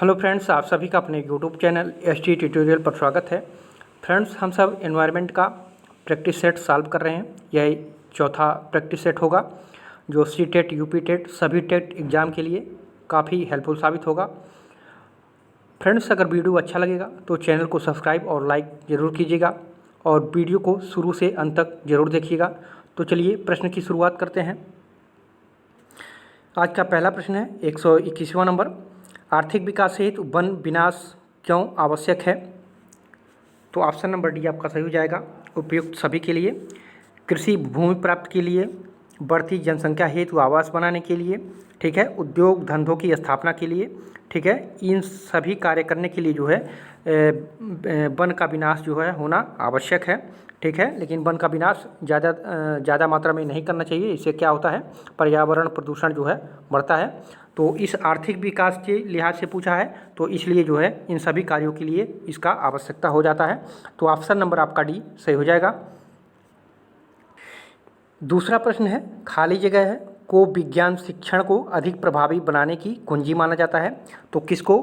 Hello friends, आप सभी का अपने यूट्यूब चैनल एसटी ट्यूटोरियल पर स्वागत है। फ्रेंड्स, हम सब एनवायरनमेंट का प्रैक्टिस सेट सॉल्व कर रहे हैं। यह चौथा प्रैक्टिस सेट होगा जो सी टेट, यूपी टेट, सभी टेट एग्ज़ाम के लिए काफ़ी हेल्पफुल साबित होगा। फ्रेंड्स, अगर वीडियो अच्छा लगेगा तो चैनल को सब्सक्राइब और लाइक ज़रूर कीजिएगा और वीडियो को शुरू से अंत तक ज़रूर देखिएगा। तो चलिए प्रश्न की शुरुआत करते हैं। आज का पहला प्रश्न है 121वां नंबर। आर्थिक विकास हेतु वन विनाश क्यों आवश्यक है? तो ऑप्शन नंबर डी आपका सही हो जाएगा। उपयुक्त सभी के लिए, कृषि भूमि प्राप्त के लिए, बढ़ती जनसंख्या हेतु आवास बनाने के लिए, ठीक है, उद्योग धंधों की स्थापना के लिए, ठीक है, इन सभी कार्य करने के लिए जो है वन का विनाश जो है होना आवश्यक है। ठीक है, लेकिन वन का विनाश ज़्यादा मात्रा में नहीं करना चाहिए। इससे क्या होता है, पर्यावरण प्रदूषण जो है बढ़ता है। तो इस आर्थिक विकास के लिहाज से पूछा है, तो इसलिए जो है इन सभी कार्यों के लिए इसका आवश्यकता हो जाता है। तो ऑप्शन नंबर आपका डी सही हो जाएगा। दूसरा प्रश्न है, खाली जगह है को विज्ञान शिक्षण को अधिक प्रभावी बनाने की कुंजी माना जाता है। तो किसको?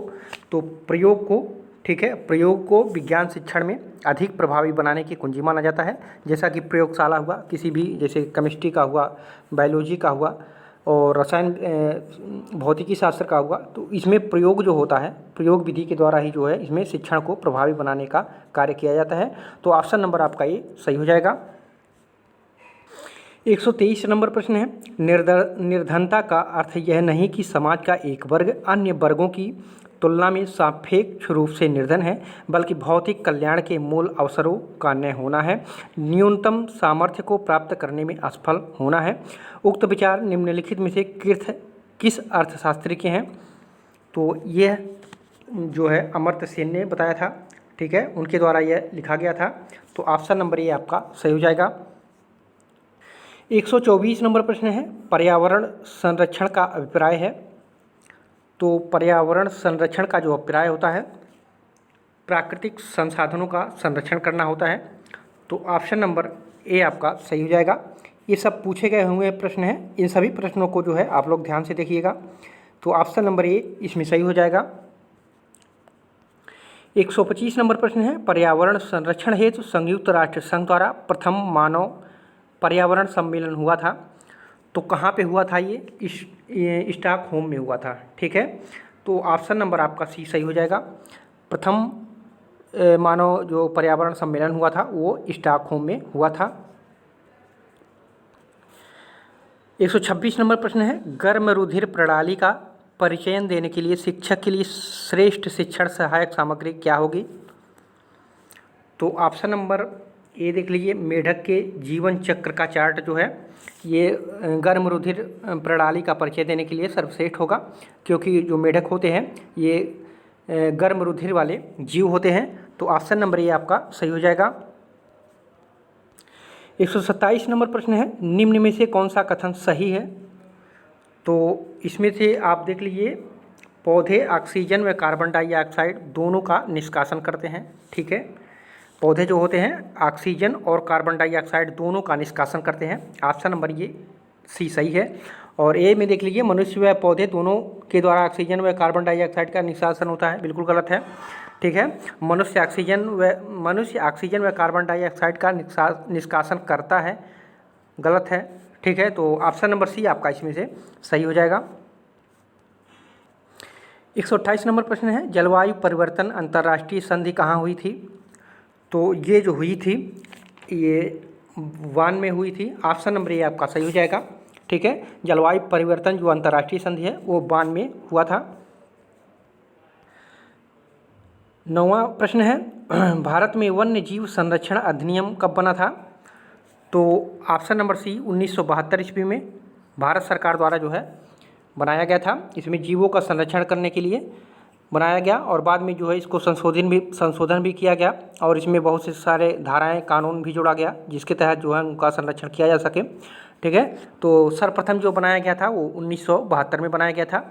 तो प्रयोग को, ठीक है, प्रयोग को विज्ञान शिक्षण में अधिक प्रभावी बनाने की कुंजी माना जाता है। जैसा कि प्रयोगशाला हुआ, किसी भी जैसे केमिस्ट्री का हुआ, बायोलॉजी का हुआ और रसायन भौतिकी शास्त्र का हुआ, तो इसमें प्रयोग जो होता है, प्रयोग विधि के द्वारा ही जो है इसमें शिक्षण को प्रभावी बनाने का कार्य किया जाता है। तो ऑप्शन नंबर आपका ये सही हो जाएगा। 123 नंबर प्रश्न है, निर्धनता का अर्थ यह नहीं कि समाज का एक वर्ग अन्य वर्गों की तुलना में सापेक्ष रूप से निर्धन है, बल्कि भौतिक कल्याण के मूल अवसरों का न होना है, न्यूनतम सामर्थ्य को प्राप्त करने में असफल होना है। उक्त विचार निम्नलिखित में से किस अर्थशास्त्री के हैं? तो यह जो है अमर्त्य सेन ने बताया था, ठीक है, उनके द्वारा यह लिखा गया था। तो ऑप्शन नंबर ये आपका सही हो जाएगा। 124 नंबर प्रश्न है, पर्यावरण संरक्षण का अभिप्राय है। तो पर्यावरण संरक्षण का जो अभिप्राय होता है, प्राकृतिक संसाधनों का संरक्षण करना होता है। तो ऑप्शन नंबर ए आपका सही हो जाएगा। ये सब पूछे गए हुए प्रश्न हैं, इन सभी प्रश्नों को जो है आप लोग ध्यान से देखिएगा। तो ऑप्शन नंबर ए इसमें सही हो जाएगा। 125 नंबर प्रश्न है, पर्यावरण संरक्षण हेतु संयुक्त राष्ट्र संघ द्वारा प्रथम मानव पर्यावरण सम्मेलन हुआ था। तो कहाँ पे हुआ था? ये स्टॉकहोम में हुआ था, ठीक है। तो ऑप्शन नंबर आपका सी सही हो जाएगा। प्रथम मानव जो पर्यावरण सम्मेलन हुआ था वो स्टॉकहोम में हुआ था। 126 नंबर प्रश्न है, गर्म रुधिर प्रणाली का परिचयन देने के लिए शिक्षक के लिए श्रेष्ठ शिक्षण सहायक सामग्री क्या होगी? तो ऑप्शन नंबर ये देख लीजिए, मेढक के जीवन चक्र का चार्ट जो है ये गर्म रुधिर प्रणाली का परिचय देने के लिए सर्वश्रेष्ठ होगा, क्योंकि जो मेढक होते हैं ये गर्म रुधिर वाले जीव होते हैं। तो ऑप्शन नंबर ये आपका सही हो जाएगा। 127 नंबर प्रश्न है, निम्न में से कौन सा कथन सही है? तो इसमें से आप देख लीजिए, पौधे ऑक्सीजन व कार्बन डाइऑक्साइड दोनों का निष्कासन करते हैं, ठीक है। पौधे जो होते हैं ऑक्सीजन और कार्बन डाइऑक्साइड दोनों का निष्कासन करते हैं। ऑप्शन नंबर ये सी सही है। और ए में देख लीजिए, मनुष्य व पौधे दोनों के द्वारा ऑक्सीजन व कार्बन डाइऑक्साइड का निष्कासन होता है, बिल्कुल गलत है, ठीक है। मनुष्य ऑक्सीजन व कार्बन डाइऑक्साइड का निष्कासन करता है, गलत है, ठीक है। तो ऑप्शन नंबर सी आपका इसमें से सही हो जाएगा। 128 नंबर प्रश्न है, जलवायु परिवर्तन अंतर्राष्ट्रीय संधि कहाँ हुई थी? तो ये जो हुई थी ये वान में हुई थी। ऑप्शन नंबर ये आपका सही हो जाएगा, ठीक है। जलवायु परिवर्तन जो अंतर्राष्ट्रीय संधि है वो वान में हुआ था। 9वां प्रश्न है, भारत में वन्य जीव संरक्षण अधिनियम कब बना था? तो ऑप्शन नंबर सी 1972 ईस्वी में भारत सरकार द्वारा जो है बनाया गया था। इसमें जीवों का संरक्षण करने के लिए बनाया गया और बाद में जो है इसको संशोधन भी किया गया और इसमें बहुत से सारे धाराएं, कानून भी जोड़ा गया जिसके तहत जो है उनका संरक्षण किया जा सके, ठीक है। तो सर्वप्रथम जो बनाया गया था वो 1972 में बनाया गया था।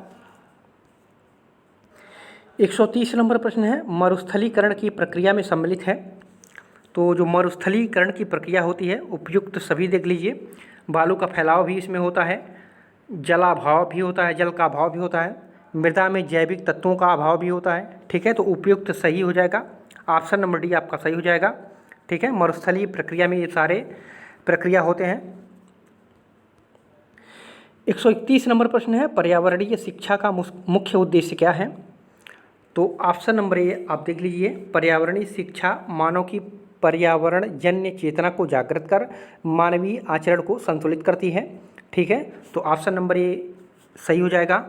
130 नंबर प्रश्न है, मरुस्थलीकरण की प्रक्रिया में सम्मिलित है। तो जो मरुस्थलीकरण की प्रक्रिया होती है उपयुक्त सभी देख लीजिए, बालू का फैलाव भी इसमें होता है, जलाभाव भी होता है, जल का अभाव भी होता है, मृदा में जैविक तत्वों का अभाव भी होता है। ठीक है, तो उपयुक्त सही हो जाएगा, ऑप्शन नंबर डी आपका सही हो जाएगा। ठीक है, मरुस्थलीय प्रक्रिया में ये सारे प्रक्रिया होते हैं। 131 नंबर प्रश्न है, पर्यावरणीय शिक्षा का मुख्य उद्देश्य क्या है? तो ऑप्शन नंबर ए आप देख लीजिए, पर्यावरणीय शिक्षा मानव की पर्यावरण जन्य चेतना को जागृत कर मानवीय आचरण को संतुलित करती है। ठीक है, तो ऑप्शन नंबर ए सही हो जाएगा।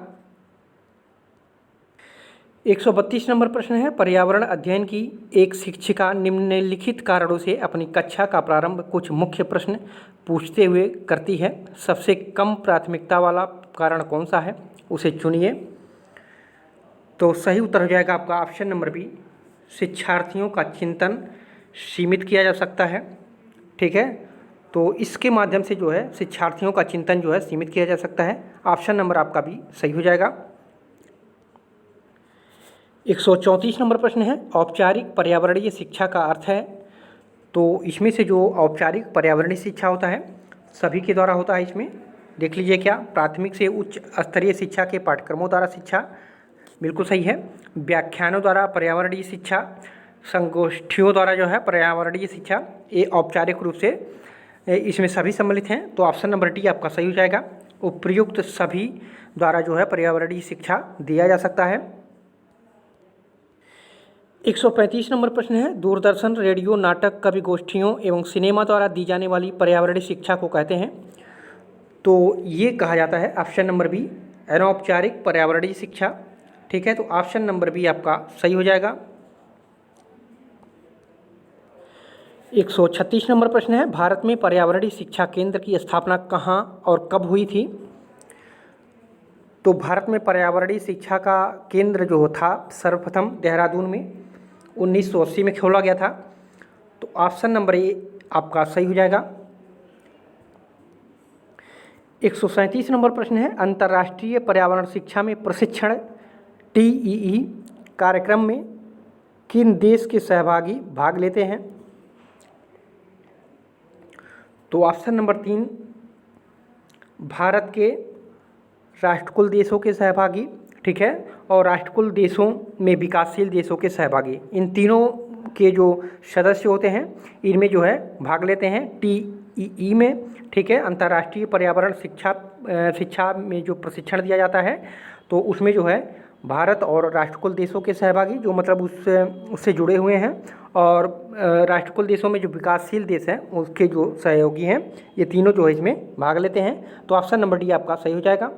132 नंबर प्रश्न है, पर्यावरण अध्ययन की एक शिक्षिका निम्नलिखित कारणों से अपनी कक्षा का प्रारंभ कुछ मुख्य प्रश्न पूछते हुए करती है। सबसे कम प्राथमिकता वाला कारण कौन सा है, उसे चुनिए। तो सही उत्तर हो जाएगा आपका ऑप्शन नंबर बी, शिक्षार्थियों का चिंतन सीमित किया जा सकता है। ठीक है, तो इसके माध्यम से जो है शिक्षार्थियों का चिंतन जो है सीमित किया जा सकता है। ऑप्शन नंबर आपका भी सही हो जाएगा। 134 नंबर प्रश्न है, औपचारिक पर्यावरणीय शिक्षा का अर्थ है? तो इसमें से जो औपचारिक पर्यावरणीय शिक्षा होता है सभी के द्वारा होता है। इसमें देख लीजिए, क्या प्राथमिक से उच्च स्तरीय शिक्षा के पाठ्यक्रमों द्वारा शिक्षा, बिल्कुल सही है। व्याख्यानों द्वारा पर्यावरणीय शिक्षा, संगोष्ठियों द्वारा जो है पर्यावरणीय शिक्षा, ये औपचारिक रूप से इसमें सभी सम्मिलित हैं। तो ऑप्शन नंबर डी आपका सही हो जाएगा, उपयुक्त सभी द्वारा जो है पर्यावरणीय शिक्षा दिया जा सकता है। 135 नंबर प्रश्न है, दूरदर्शन, रेडियो, नाटक, कवि गोष्ठियों एवं सिनेमा द्वारा दी जाने वाली पर्यावरणीय शिक्षा को कहते हैं? तो ये कहा जाता है ऑप्शन नंबर बी, अनौपचारिक पर्यावरणीय शिक्षा। ठीक है, तो ऑप्शन नंबर बी आपका सही हो जाएगा। 136 नंबर प्रश्न है, भारत में पर्यावरणीय शिक्षा केंद्र की स्थापना कहाँ और कब हुई थी? तो भारत में पर्यावरणीय शिक्षा का केंद्र जो था सर्वप्रथम देहरादून में 1980 में खोला गया था। तो ऑप्शन नंबर ए आपका सही हो जाएगा। 137 नंबर प्रश्न है, अंतर्राष्ट्रीय पर्यावरण शिक्षा में प्रशिक्षण TEE कार्यक्रम में किन देश के सहभागी भाग लेते हैं? तो ऑप्शन नंबर 3 भारत के राष्ट्रकुल देशों के सहभागी। ठीक है, और राष्ट्रकुल देशों में विकासशील देशों के सहभागी, इन तीनों के जो सदस्य होते हैं इनमें जो है भाग लेते हैं TEE में। ठीक है, अंतर्राष्ट्रीय पर्यावरण शिक्षा में जो प्रशिक्षण दिया जाता है तो उसमें जो है भारत और राष्ट्रकुल देशों के सहभागी जो मतलब उससे जुड़े हुए हैं, और राष्ट्रकुल देशों में जो विकासशील देश हैं उसके जो सहयोगी हैं, ये तीनों जो है इसमें भाग लेते हैं। तो ऑप्शन नंबर डी आपका सही हो जाएगा।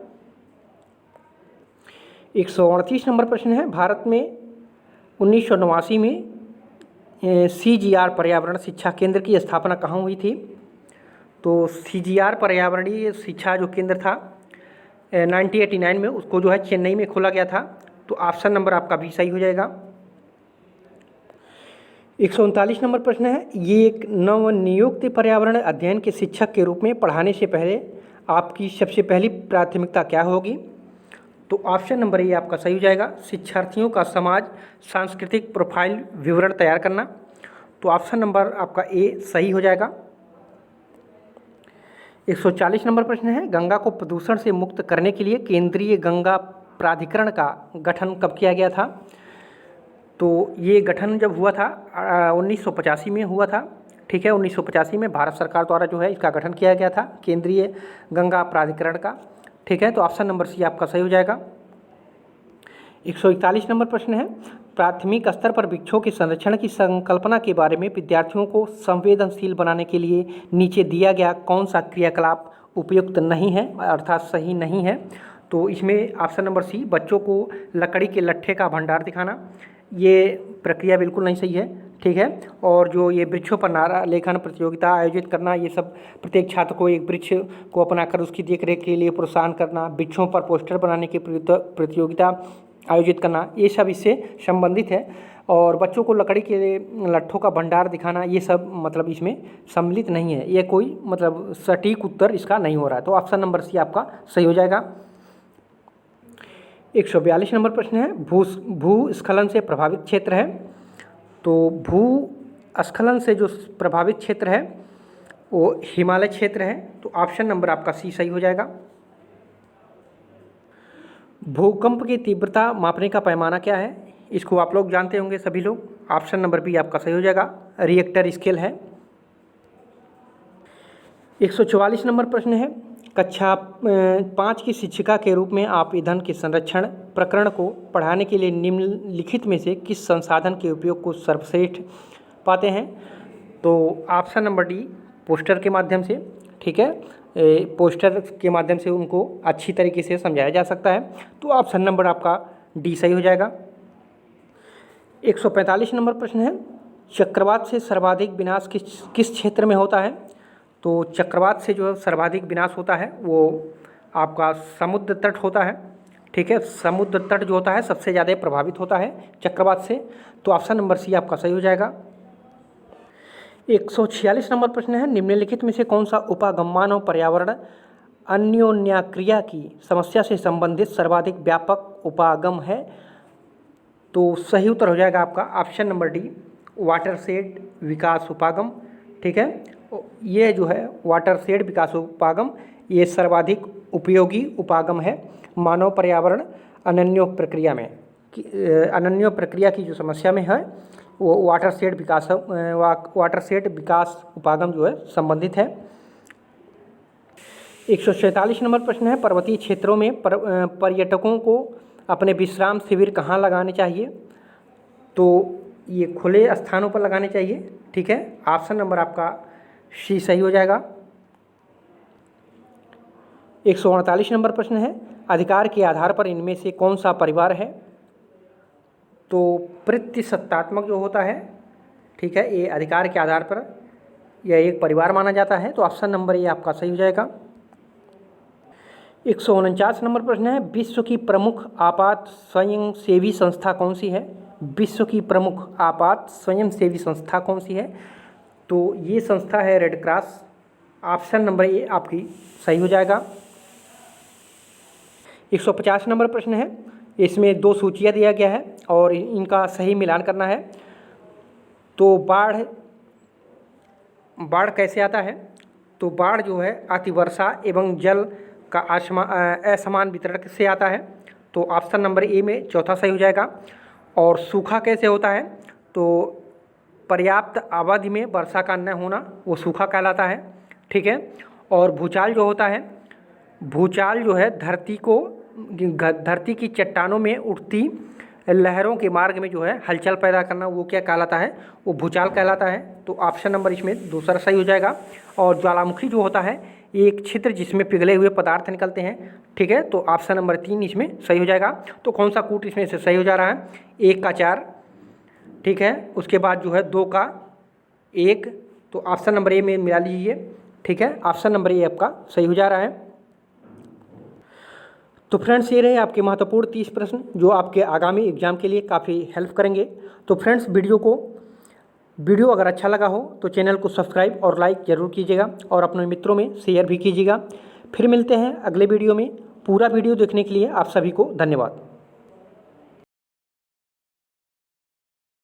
138 नंबर प्रश्न है, भारत में 1989 में CGR पर्यावरण शिक्षा केंद्र की स्थापना कहाँ हुई थी? तो CGR पर्यावरणीय शिक्षा जो केंद्र था 1989 में, उसको जो है चेन्नई में खोला गया था। तो ऑप्शन नंबर आपका भी सही हो जाएगा। 139 नंबर प्रश्न है, ये एक नवनियुक्त पर्यावरण अध्ययन के शिक्षक के रूप में पढ़ाने से पहले आपकी सबसे पहली प्राथमिकता क्या होगी? तो ऑप्शन नंबर ए आपका सही हो जाएगा, शिक्षार्थियों का समाज सांस्कृतिक प्रोफाइल विवरण तैयार करना। तो ऑप्शन नंबर आपका ए सही हो जाएगा। 140 नंबर प्रश्न है, गंगा को प्रदूषण से मुक्त करने के लिए केंद्रीय गंगा प्राधिकरण का गठन कब किया गया था? तो ये गठन जब हुआ था 1985 में हुआ था। ठीक है, 1985 में भारत सरकार द्वारा जो है इसका गठन किया गया था, केंद्रीय गंगा प्राधिकरण का। ठीक है, तो ऑप्शन नंबर सी आपका सही हो जाएगा। 141 नंबर प्रश्न है, प्राथमिक स्तर पर वृक्षों के संरक्षण की संकल्पना के बारे में विद्यार्थियों को संवेदनशील बनाने के लिए नीचे दिया गया कौन सा क्रियाकलाप उपयुक्त नहीं है, अर्थात सही नहीं है? तो इसमें ऑप्शन नंबर सी, बच्चों को लकड़ी के लट्ठे का भंडार दिखाना, ये प्रक्रिया बिल्कुल नहीं सही है। ठीक है, और जो ये वृक्षों पर नारा लेखन प्रतियोगिता आयोजित करना, ये सब प्रत्येक छात्र को एक वृक्ष को अपनाकर उसकी देखरेख के लिए प्रोत्साहन करना, वृक्षों पर पोस्टर बनाने की प्रतियोगिता आयोजित करना, ये सब इससे संबंधित है। और बच्चों को लकड़ी के लट्ठों का भंडार दिखाना, ये सब मतलब इसमें सम्मिलित नहीं है, ये कोई मतलब सटीक उत्तर इसका नहीं हो रहा है। तो ऑप्शन नंबर सी आपका सही हो जाएगा। 142 नंबर प्रश्न है, भूस्खलन से प्रभावित क्षेत्र है। तो भूस्खलन से जो प्रभावित क्षेत्र है वो हिमालय क्षेत्र है। तो ऑप्शन नंबर आपका सी सही हो जाएगा। भूकंप की तीव्रता मापने का पैमाना क्या है? इसको आप लोग जानते होंगे सभी लोग। ऑप्शन नंबर बी आपका सही हो जाएगा, रिएक्टर स्केल है। 144 नंबर प्रश्न है, कक्षा 5 की शिक्षिका के रूप में आप ईंधन के संरक्षण प्रकरण को पढ़ाने के लिए निम्नलिखित में से किस संसाधन के उपयोग को सर्वश्रेष्ठ पाते हैं? तो ऑप्शन नंबर डी, पोस्टर के माध्यम से। ठीक है, पोस्टर के माध्यम से उनको अच्छी तरीके से समझाया जा सकता है। तो ऑप्शन नंबर आपका डी सही हो जाएगा। 145 नंबर प्रश्न है, चक्रवात से सर्वाधिक विनाश किस क्षेत्र में होता है? तो चक्रवात से जो सर्वाधिक विनाश होता है वो आपका समुद्र तट होता है। ठीक है, समुद्र तट जो होता है सबसे ज़्यादा प्रभावित होता है चक्रवात से। तो ऑप्शन नंबर सी आपका सही हो जाएगा। 146 नंबर प्रश्न है, निम्नलिखित में से कौन सा उपागम मानव पर्यावरण अन्योन्याक्रिया की समस्या से संबंधित सर्वाधिक व्यापक उपागम है? तो सही उत्तर हो जाएगा आपका ऑप्शन नंबर डी, वाटरशेड विकास उपागम। ठीक है, ये जो है वाटरशेड विकास उपागम ये सर्वाधिक उपयोगी उपागम है मानव पर्यावरण अनन्य प्रक्रिया में। अनन्य प्रक्रिया की जो समस्या में है वो वाटरशेड विकास उपागम जो है संबंधित है। 147 नंबर प्रश्न है, पर्वतीय क्षेत्रों में पर्यटकों को अपने विश्राम शिविर कहाँ लगाने चाहिए? तो ये खुले स्थानों पर लगाने चाहिए। ठीक है, ऑप्शन नंबर आपका सी सही हो जाएगा। 148 नंबर प्रश्न है, अधिकार के आधार पर इनमें से कौन सा परिवार है? तो प्रतिसत्तात्मक जो होता है, ठीक है, ये अधिकार के आधार पर यह एक परिवार माना जाता है। तो ऑप्शन नंबर ये आपका सही हो जाएगा। 149 नंबर प्रश्न है, विश्व की प्रमुख आपात स्वयंसेवी संस्था कौन सी है? विश्व की प्रमुख आपात स्वयंसेवी संस्था कौन सी है? तो ये संस्था है red cross. Option number A आपकी सही हो जाएगा। 150 नंबर प्रश्न है, इसमें दो सूचियाँ दिया गया है और इनका सही मिलान करना है। तो बाढ़ कैसे आता है? तो बाढ़ जो है अतिवर्षा एवं जल का असमान वितरण से आता है। तो ऑप्शन नंबर ए में चौथा सही हो जाएगा। और सूखा कैसे होता है? तो पर्याप्त अवधि में वर्षा का न होना वो सूखा कहलाता है। ठीक है, और भूचाल जो होता है, भूचाल जो है धरती की चट्टानों में उठती लहरों के मार्ग में जो है हलचल पैदा करना वो क्या कहलाता है? वो भूचाल कहलाता है। तो ऑप्शन नंबर इसमें दूसरा सही हो जाएगा। और ज्वालामुखी जो होता है एक छिद्र जिसमें पिघले हुए पदार्थ निकलते हैं। ठीक है, तो ऑप्शन नंबर 3 इसमें सही हो जाएगा। तो कौन सा कूट इसमें से सही हो जा रहा है? 1 का 4, ठीक है, उसके बाद जो है 2 का 1। तो ऑप्शन नंबर ए में मिला लीजिए। ठीक है, ऑप्शन नंबर ए आपका सही हो जा रहा है। तो फ्रेंड्स ये रहे आपके महत्वपूर्ण 30 प्रश्न जो आपके आगामी एग्जाम के लिए काफ़ी हेल्प करेंगे। तो फ्रेंड्स वीडियो अगर अच्छा लगा हो तो चैनल को सब्सक्राइब और लाइक ज़रूर कीजिएगा और अपने मित्रों में शेयर भी कीजिएगा। फिर मिलते हैं अगले वीडियो में। पूरा वीडियो देखने के लिए आप सभी को धन्यवाद।